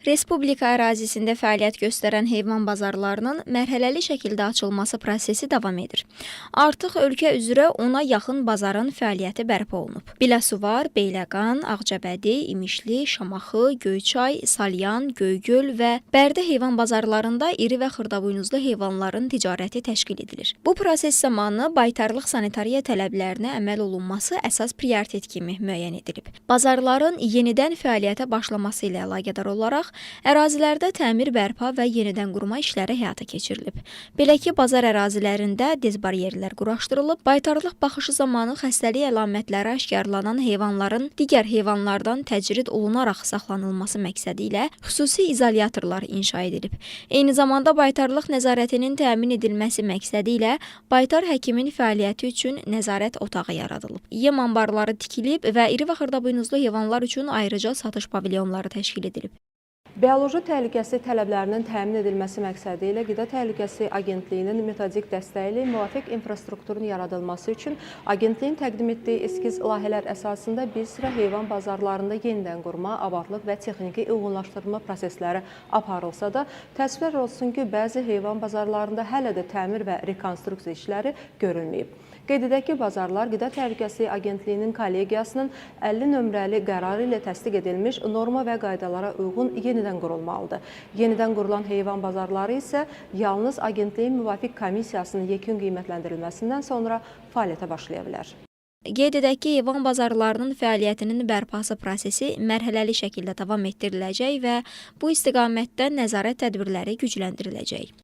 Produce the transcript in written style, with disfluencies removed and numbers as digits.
Respublika ərazisində fəaliyyət göstərən heyvan bazarlarının mərhələli şəkildə açılması prosesi davam edir. Artıq ölkə üzrə 10-a yaxın bazarın fəaliyyəti bərpa olunub. Biləsuvar, Beyləqan, Ağcabədi, İmişli, Şamaxı, Göyçay, Salyan, Göygöl və Bərdə heyvan bazarlarında iri və xırdabuynuzlu heyvanların ticarəti təşkil edilir. Bu proses zamanı baytarlıq sanitariya tələblərinə əməl olunması əsas prioritet kimi müəyyən edilib. Bazarların yenidən fəaliyyətə başlaması ilə əlaqədar olaraq ərazilərdə təmir bərpa və yenidən qurma işləri həyata keçirilib. Belə ki, bazar ərazilərində dezbaryerlər quraşdırılıb, baytarlıq baxışı zamanı xəstəlik əlamətləri aşkarlanan heyvanların digər heyvanlardan təcrid olunaraq saxlanılması məqsədi ilə xüsusi izolyatorlar inşa edilib. Eyni zamanda baytarlıq nəzarətinin təmin edilməsi məqsədi ilə baytar həkimin fəaliyyəti üçün nəzarət otağı yaradılıb. Yem anbarları tikilib və iri və xırdabuynuzlu heyvanlar üçün ayrıca satış pavilyonları təşkil edilib. Bioloji təhlükəsizlik tələblərinin təmin edilməsi məqsədi ilə Qida Təhlükəsizliyi Agentliyinin metodik dəstəyi ilə müvafiq infrastrukturun yaradılması üçün Agentliyin təqdim etdiyi eskiz layihələr əsasında bir sıra heyvan bazarlarında yenidən qurma, avarlıq və texniki uyğunlaşdırma prosesləri aparılsa da, təəssüflər olsun ki, bəzi heyvan bazarlarında hələ də təmir və rekonstruksiya işləri görülməyib. Qeyd edək ki, bazarlar Qida Təhlükəsizliyi Agentliyinin kollegiyasının 50 nömrəli qərarı ilə təsdiq edilmiş norma və qaydalara uyğun yenidən qurulmalıdır. Yenidən qurulan heyvan bazarları isə yalnız Agentliyin müvafiq komissiyasının yekun qiymətləndirilməsindən sonra fəaliyyətə başlaya bilər. Qeyd edək ki, heyvan bazarlarının fəaliyyətinin bərpası prosesi mərhələli şəkildə davam etdiriləcək və bu istiqamətdə nəzarət tədbirləri gücləndiriləcək.